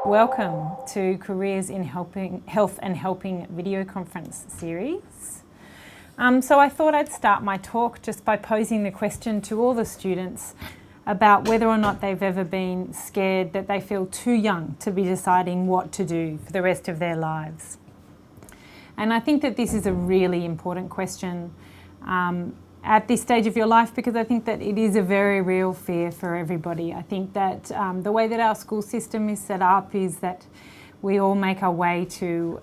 Welcome to Careers in Health and Helping video conference series. So I thought I'd start my talk just by posing the question to all the students about whether or not they've ever been scared that they feel too young to be deciding what to do for the rest of their lives. And I think that this is a really important question at this stage of your life, because I think that it is a very real fear for everybody. I think that the way that our school system is set up is that we all make our way to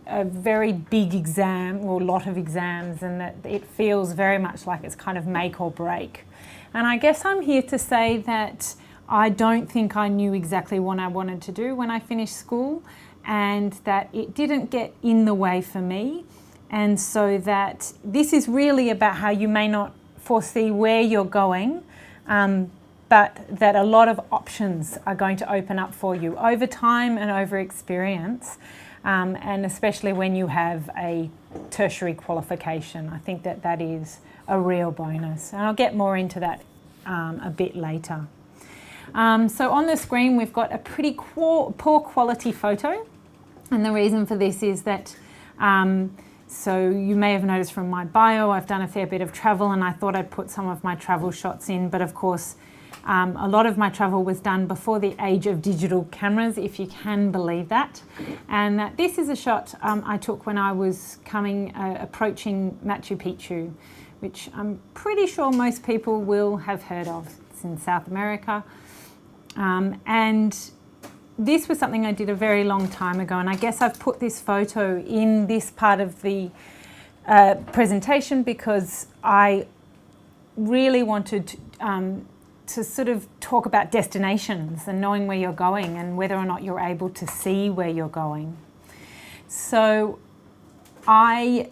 a very big exam or lot of exams, and that it feels very much like it's kind of make or break. And I guess I'm here to say that I don't think I knew exactly what I wanted to do when I finished school, and that it didn't get in the way for me. And so that this is really about how you may not foresee where you're going, but that a lot of options are going to open up for you over time and over experience, and especially when you have a tertiary qualification. I think that that is a real bonus, and I'll get more into that a bit later. So on the screen we've got a pretty poor quality photo, and the reason for this is that so you may have noticed from my bio, I've done a fair bit of travel, and I thought I'd put some of my travel shots in, but of course a lot of my travel was done before the age of digital cameras, if you can believe that. And this is a shot I took when I was approaching Machu Picchu, which I'm pretty sure most people will have heard of. It's in South America. And this was something I did a very long time ago, and I guess I've put this photo in this part of the presentation because I really wanted to sort of talk about destinations and knowing where you're going and whether or not you're able to see where you're going. So when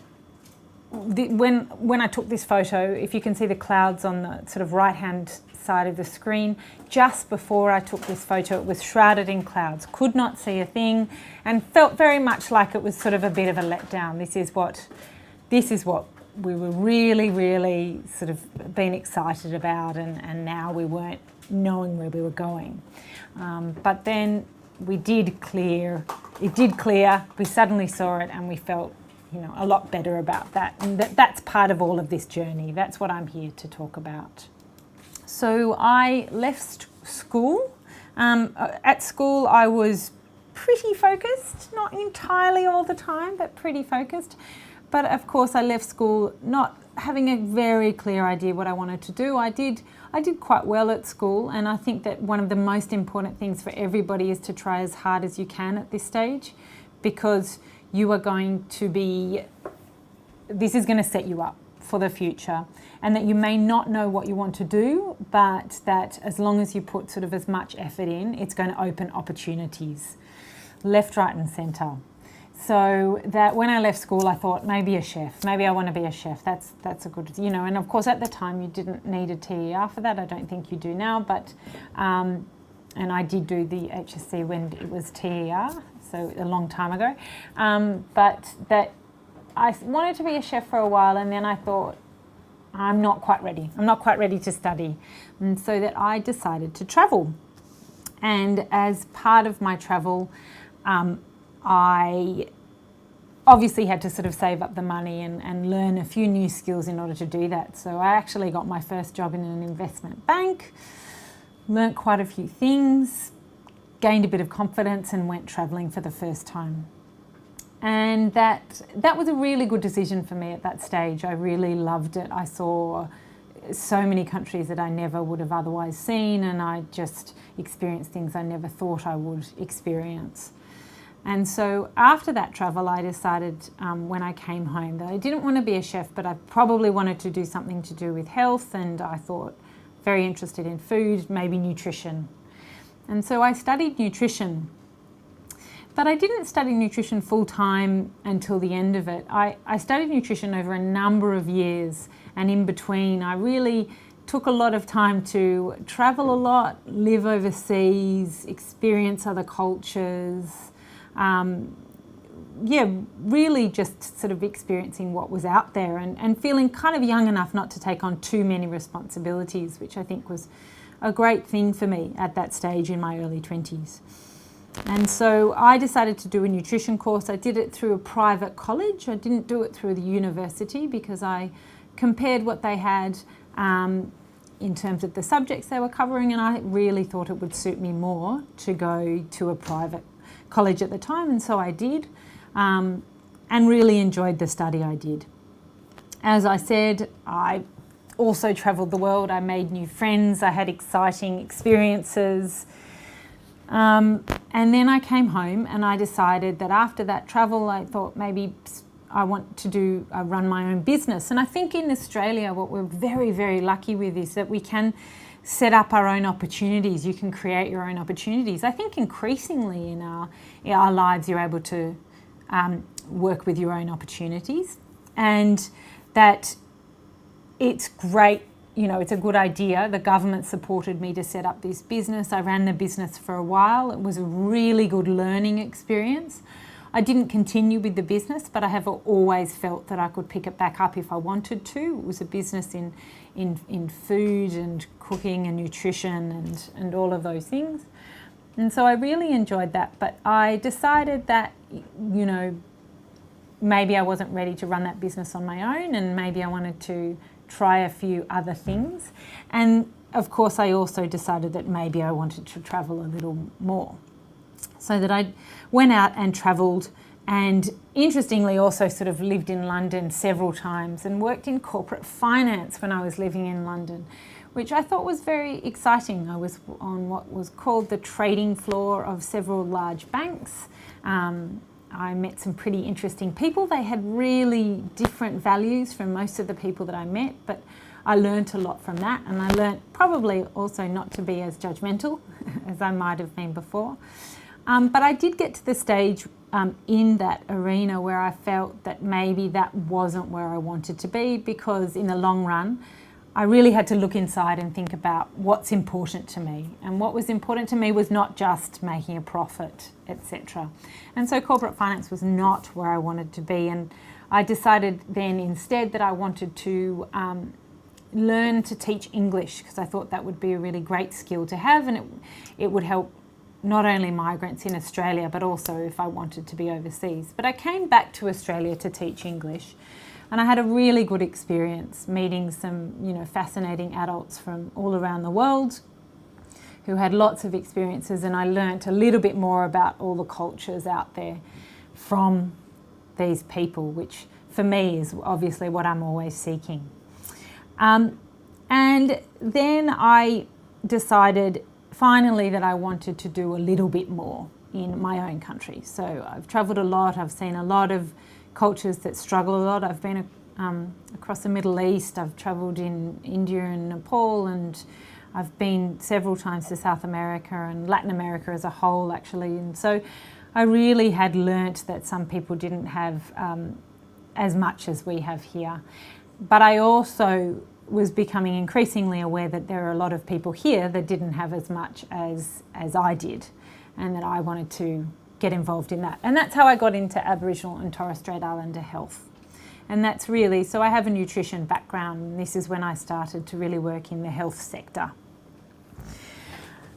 I took this photo, if you can see the clouds on the sort of right-hand side of the screen, just before I took this photo, it was shrouded in clouds, could not see a thing, and felt very much like it was sort of a bit of a letdown. This is what we were really sort of being excited about, and now we weren't knowing where we were going. But then it did clear, we suddenly saw it, and we felt a lot better about that, and that's part of all of this journey. That's what I'm here to talk about. So I left school. At school I was pretty focused, not entirely all the time, but pretty focused. But of course I left school not having a very clear idea what I wanted to do. I did quite well at school, and I think that one of the most important things for everybody is to try as hard as you can at this stage, because you are going to this is going to set you up for the future, and that you may not know what you want to do, but that as long as you put sort of as much effort in, it's going to open opportunities left, right and centre. So that when I left school, I thought maybe a chef, maybe I want to be a chef. That's a good, and of course at the time you didn't need a TER for that. I don't think you do now, but and I did do the HSC when it was TER, so a long time ago. But that I wanted to be a chef for a while, and then I thought, I'm not quite ready. I'm not quite ready to study. And so that I decided to travel. And as part of my travel, I obviously had to sort of save up the money and learn a few new skills in order to do that. So I actually got my first job in an investment bank, learnt quite a few things, gained a bit of confidence, and went travelling for the first time. And that was a really good decision for me at that stage. I really loved it. I saw so many countries that I never would have otherwise seen, and I just experienced things I never thought I would experience. And so after that travel, I decided when I came home that I didn't want to be a chef, but I probably wanted to do something to do with health, and I thought very interested in food, maybe nutrition. And so I studied nutrition. But I didn't study nutrition full-time until the end of it. I studied nutrition over a number of years, and in between I really took a lot of time to travel a lot, live overseas, experience other cultures, really just sort of experiencing what was out there and feeling kind of young enough not to take on too many responsibilities, which I think was a great thing for me at that stage in my early 20s. And so I decided to do a nutrition course. I did it through a private college. I didn't do it through the university because I compared what they had in terms of the subjects they were covering, and I really thought it would suit me more to go to a private college at the time, and so I did, and really enjoyed the study I did. As I said, I also travelled the world. I made new friends. I had exciting experiences. And then I came home and I decided that after that travel, I thought maybe I want to run my own business. And I think in Australia, what we're very, very lucky with is that we can set up our own opportunities. You can create your own opportunities. I think increasingly in our lives, you're able to work with your own opportunities, and that it's great. You know, it's a good idea. The government supported me to set up this business. I ran the business for a while. It was a really good learning experience. I didn't continue with the business, but I have always felt that I could pick it back up if I wanted to. It was a business in food and cooking and nutrition and all of those things. And so I really enjoyed that. But I decided that, you know, maybe I wasn't ready to run that business on my own, and maybe I wanted to try a few other things. And of course, I also decided that maybe I wanted to travel a little more. So that I went out and travelled, and interestingly also sort of lived in London several times and worked in corporate finance when I was living in London, which I thought was very exciting. I was on what was called the trading floor of several large banks. I met some pretty interesting people. They had really different values from most of the people that I met, but I learnt a lot from that, and I learnt probably also not to be as judgmental as I might have been before. But I did get to the stage in that arena where I felt that maybe that wasn't where I wanted to be, because in the long run, I really had to look inside and think about what's important to me. And what was important to me was not just making a profit, etc. And so corporate finance was not where I wanted to be. And I decided then instead that I wanted to learn to teach English, because I thought that would be a really great skill to have, and it would help not only migrants in Australia, but also if I wanted to be overseas. But I came back to Australia to teach English, and I had a really good experience meeting some, you know, fascinating adults from all around the world who had lots of experiences, and I learnt a little bit more about all the cultures out there from these people, which for me is obviously what I'm always seeking. And then I decided finally that I wanted to do a little bit more in my own country. So I've travelled a lot. I've seen a lot of cultures that struggle a lot. I've been across the Middle East. I've travelled in India and Nepal, and I've been several times to South America and Latin America as a whole, actually. And so I really had learnt that some people didn't have as much as we have here. But I also was becoming increasingly aware that there are a lot of people here that didn't have as much as I did, and that I wanted to get involved in that. And that's how I got into Aboriginal and Torres Strait Islander health. And that's really, so I have a nutrition background, and this is when I started to really work in the health sector.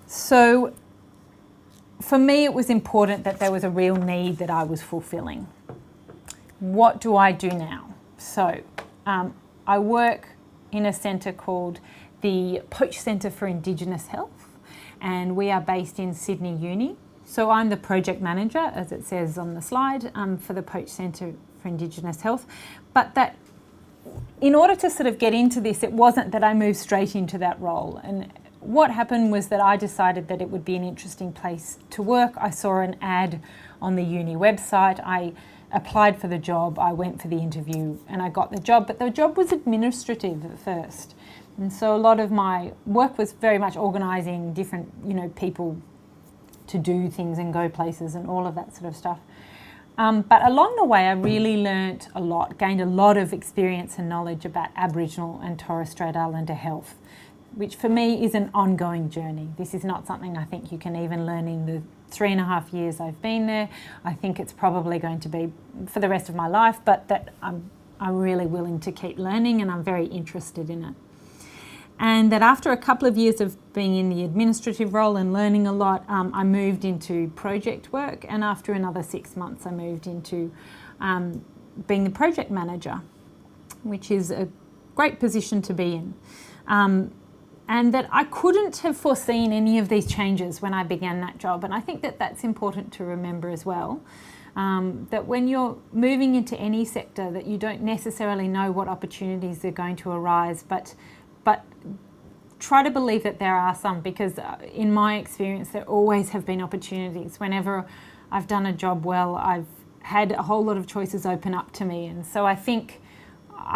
So for me, it was important that there was a real need that I was fulfilling. What do I do now? So I work in a centre called the Poche Centre for Indigenous Health, and we are based in Sydney Uni. So I'm the project manager, as it says on the slide, for the Poche Centre for Indigenous Health. But that, in order to sort of get into this, it wasn't that I moved straight into that role. And what happened was that I decided that it would be an interesting place to work. I saw an ad on the uni website. I applied for the job, I went for the interview, and I got the job. But the job was administrative at first. And so a lot of my work was very much organising different, people to do things and go places and all of that sort of stuff. But along the way, I really learnt a lot, gained a lot of experience and knowledge about Aboriginal and Torres Strait Islander health. which for me is an ongoing journey. This is not something I think you can even learn in the 3.5 years I've been there. I think it's probably going to be for the rest of my life, but that I'm really willing to keep learning, and I'm very interested in it. And that after a couple of years of being in the administrative role and learning a lot, I moved into project work, and after another 6 months I moved into being the project manager, which is a great position to be in. And that I couldn't have foreseen any of these changes when I began that job, and I think that that's important to remember as well. That when you're moving into any sector, that you don't necessarily know what opportunities are going to arise, but try to believe that there are some, because in my experience there always have been opportunities. Whenever I've done a job well, I've had a whole lot of choices open up to me, and so I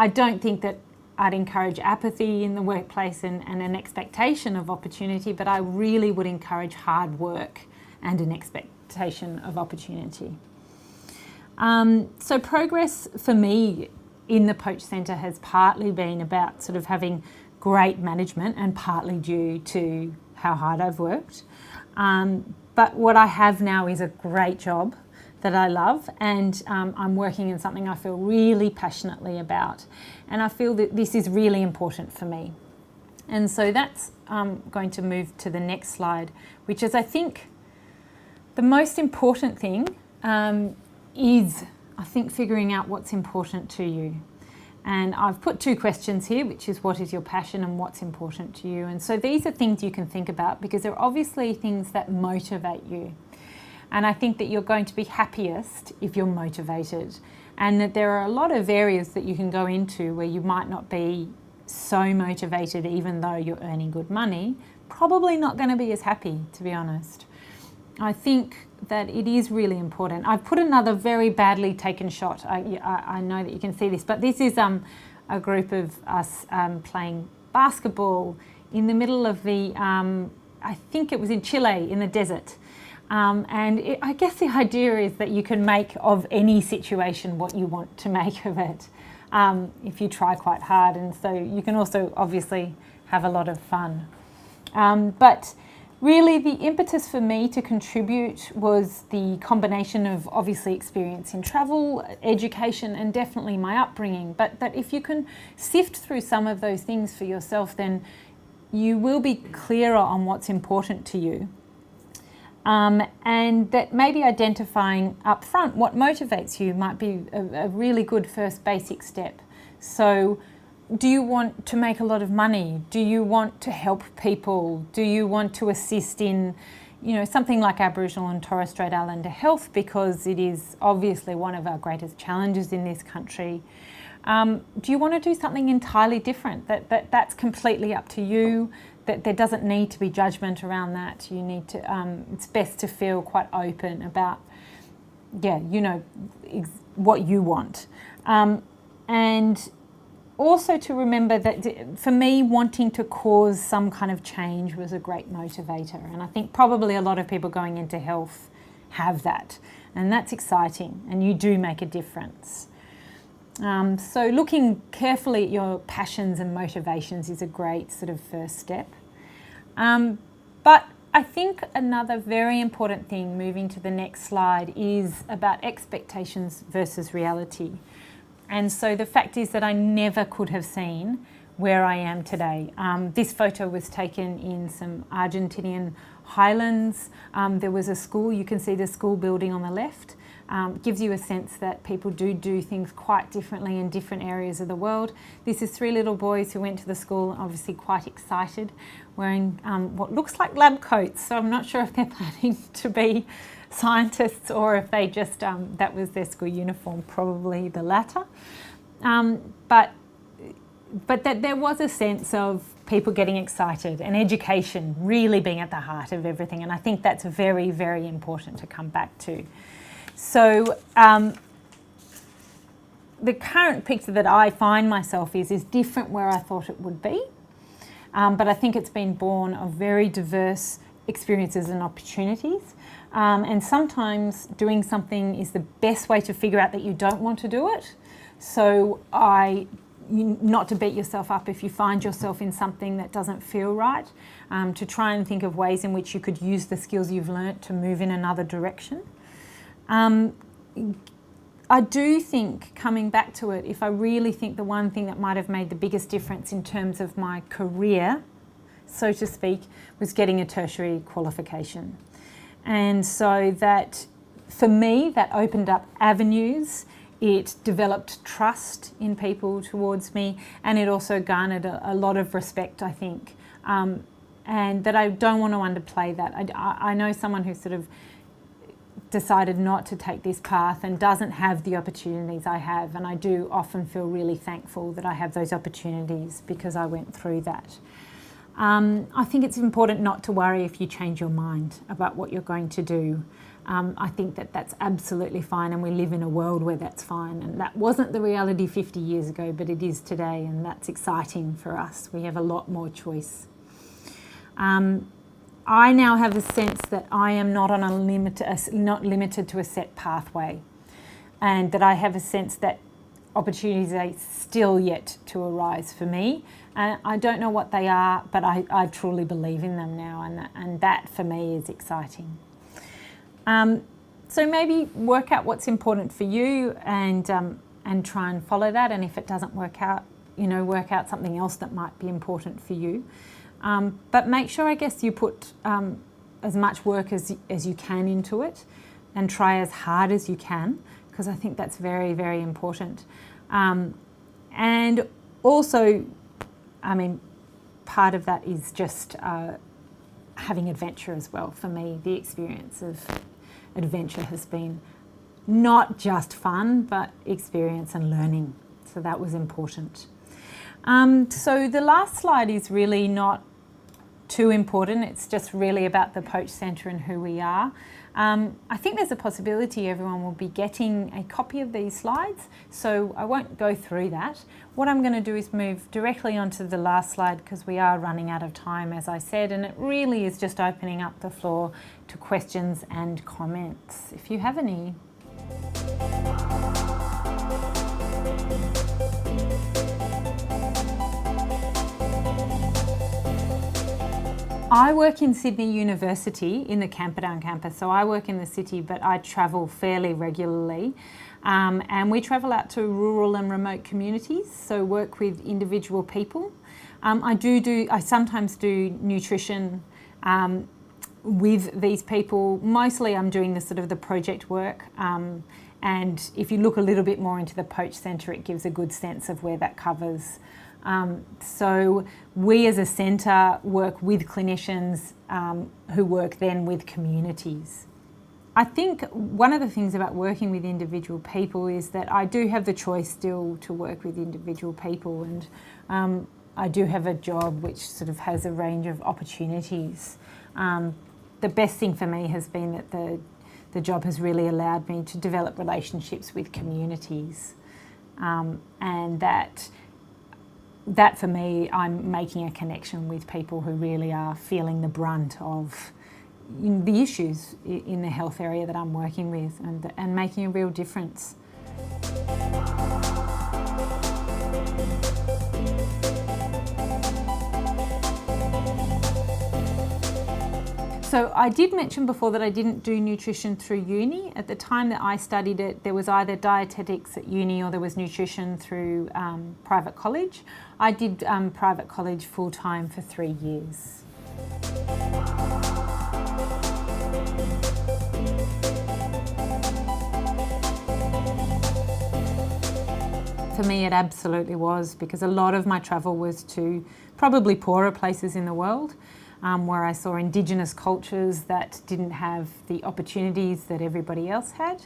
don't think that I'd encourage apathy in the workplace and an expectation of opportunity, but I really would encourage hard work and an expectation of opportunity. So progress for me in the Poche Centre has partly been about sort of having great management, and partly due to how hard I've worked. But what I have now is a great job that I love, and I'm working in something I feel really passionately about, and I feel that this is really important for me. And so that's going to move to the next slide, which is, I think, the most important thing is, I think, figuring out what's important to you. And I've put 2 questions here, which is what is your passion and what's important to you. And so these are things you can think about, because they're obviously things that motivate you. And I think that you're going to be happiest if you're motivated, and that there are a lot of areas that you can go into where you might not be so motivated, even though you're earning good money, probably not going to be as happy, to be honest. I think that it is really important. I've put another very badly taken shot. I know that you can see this, but this is a group of us playing basketball in the middle of the, I think it was in Chile, in the desert. I guess the idea is that you can make of any situation what you want to make of it, if you try quite hard. And so you can also obviously have a lot of fun. But really the impetus for me to contribute was the combination of obviously experience in travel, education, and definitely my upbringing. But that if you can sift through some of those things for yourself, then you will be clearer on what's important to you. And that maybe identifying up front what motivates you might be a really good first basic step. So do you want to make a lot of money? Do you want to help people? Do you want to assist in, something like Aboriginal and Torres Strait Islander health, because it is obviously one of our greatest challenges in this country? Do you want to do something entirely different? That's completely up to you. That there doesn't need to be judgment around that. You need to, it's best to feel quite open about, what you want. And also to remember that for me, wanting to cause some kind of change was a great motivator. And I think probably a lot of people going into health have that. And that's exciting, and you do make a difference. So looking carefully at your passions and motivations is a great sort of first step. But I think another very important thing, moving to the next slide, is about expectations versus reality. And so the fact is that I never could have seen where I am today. This photo was taken in some Argentinian highlands. There was a school, you can see the school building on the left. Gives you a sense that people do things quite differently in different areas of the world. This is 3 little boys who went to the school, obviously quite excited, wearing what looks like lab coats. So I'm not sure if they're planning to be scientists or if they just, that was their school uniform, probably the latter. But that there was a sense of people getting excited and education really being at the heart of everything. And I think that's very, very important to come back to. So the current picture that I find myself is different where I thought it would be. But I think it's been born of very diverse experiences and opportunities. And sometimes doing something is the best way to figure out that you don't want to do it. So I not to beat yourself up if you find yourself in something that doesn't feel right, to try and think of ways in which you could use the skills you've learnt to move in another direction. I do think, coming back to it, if I really think the one thing that might have made the biggest difference in terms of my career, so to speak, was getting a tertiary qualification. And so that, for me, that opened up avenues, it developed trust in people towards me, and it also garnered a lot of respect, I think. And that I don't want to underplay that. I know someone who sort of decided not to take this path and doesn't have the opportunities I have, and I do often feel really thankful that I have those opportunities because I went through that. I think it's important not to worry if you change your mind about what you're going to do. I think that that's absolutely fine, and we live in a world where that's fine, and that wasn't the reality 50 years ago, but it is today, and that's exciting for us. We have a lot more choice. I now have a sense that I am not not limited to a set pathway, and that I have a sense that opportunities are still yet to arise for me. I don't know what they are, but I truly believe in them now, and that for me is exciting. So maybe work out what's important for you and try and follow that, and if it doesn't work out, work out something else that might be important for you. But make sure, I guess, you put as much work as you can into it, and try as hard as you can, because I think that's very, very important. And also, part of that is just having adventure as well. For me, the experience of adventure has been not just fun, but experience and learning. So that was important. So the last slide is really not too important. It's just really about the Poche Centre and who we are. I think there's a possibility everyone will be getting a copy of these slides, so I won't go through that. What I'm going to do is move directly onto the last slide, because we are running out of time, as I said, and it really is just opening up the floor to questions and comments, if you have any. I work in Sydney University in the Camperdown campus, so I work in the city, but I travel fairly regularly, and we travel out to rural and remote communities, so work with individual people. I sometimes do nutrition with these people. Mostly I'm doing the project work, and if you look a little bit more into the Poche Centre, it gives a good sense of where that covers. So we as a centre work with clinicians who work then with communities. I think one of the things about working with individual people is that I do have the choice still to work with individual people, and I do have a job which sort of has a range of opportunities. The best thing for me has been that the job has really allowed me to develop relationships with communities, and that for me, I'm making a connection with people who really are feeling the brunt of the issues in the health area that I'm working with, and making a real difference. So I did mention before that I didn't do nutrition through uni. At the time that I studied it, there was either dietetics at uni or there was nutrition through private college. I did private college full-time for 3 years. For me, it absolutely was, because a lot of my travel was to probably poorer places in the world, where I saw Indigenous cultures that didn't have the opportunities that everybody else had.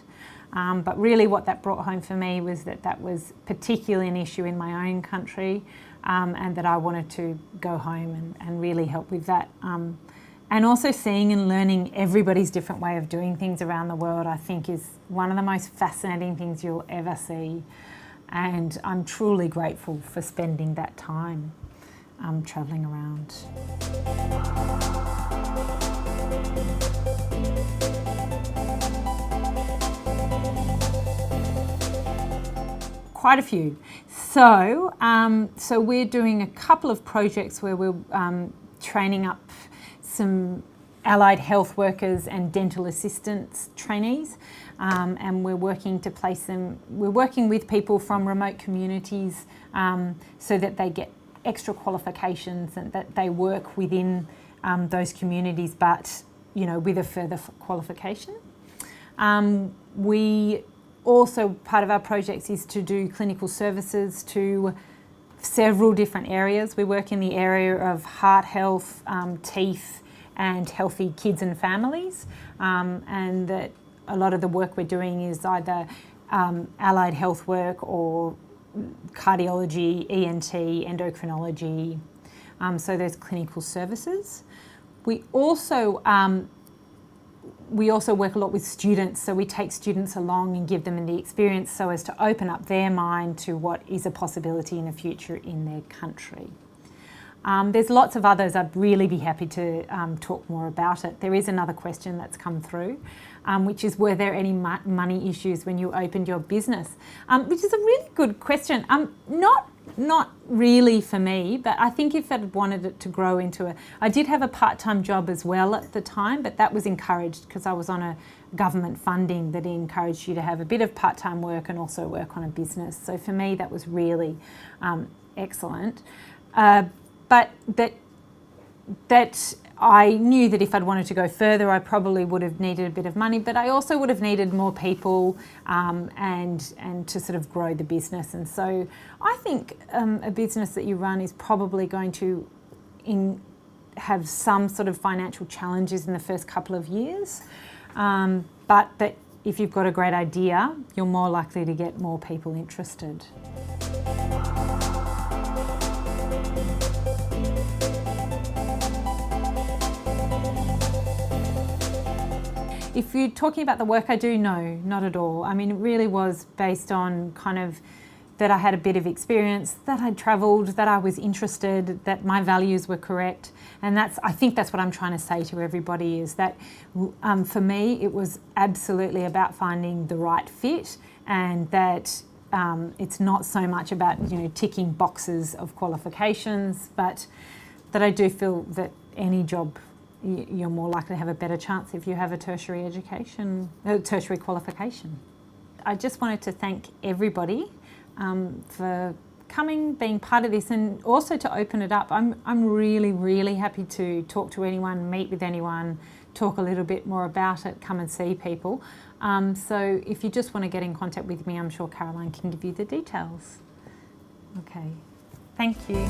But really what that brought home for me was that was particularly an issue in my own country, and that I wanted to go home and really help with that. And also seeing and learning everybody's different way of doing things around the world, I think, is one of the most fascinating things you'll ever see. And I'm truly grateful for spending that time travelling around. Quite a few. So we're doing a couple of projects where we're training up some allied health workers and dental assistants trainees, and we're working to place them. We're working with people from remote communities so that they get extra qualifications and that they work within those communities, but with a further qualification. We also, part of our projects is to do clinical services to several different areas. We work in the area of heart health, teeth, and healthy kids and families, and that a lot of the work we're doing is either allied health work or cardiology, ENT, endocrinology, so there's clinical services. We also work a lot with students, so we take students along and give them the experience so as to open up their mind to what is a possibility in the future in their country. There's lots of others. I'd really be happy to talk more about it. There is another question that's come through, which is, were there any money issues when you opened your business? Which is a really good question. Not really for me, but I think if I'd wanted it to grow into I did have a part-time job as well at the time, but that was encouraged because I was on a government funding that encouraged you to have a bit of part-time work and also work on a business. So for me, that was really excellent. But that I knew that if I'd wanted to go further, I probably would have needed a bit of money, but I also would have needed more people and to sort of grow the business. And so I think a business that you run is probably going to have some sort of financial challenges in the first couple of years, but that if you've got a great idea, you're more likely to get more people interested. If you're talking about the work I do, no, not at all. I mean, it really was based on kind of that I had a bit of experience, that I'd travelled, that I was interested, that my values were correct. And I think that's what I'm trying to say to everybody, is that for me, it was absolutely about finding the right fit, and that it's not so much about, ticking boxes of qualifications, but that I do feel that any job, you're more likely to have a better chance if you have a tertiary qualification. I just wanted to thank everybody for coming, being part of this, and also to open it up. I'm really, really happy to talk to anyone, meet with anyone, talk a little bit more about it, come and see people. So if you just want to get in contact with me, I'm sure Caroline can give you the details. Okay, thank you.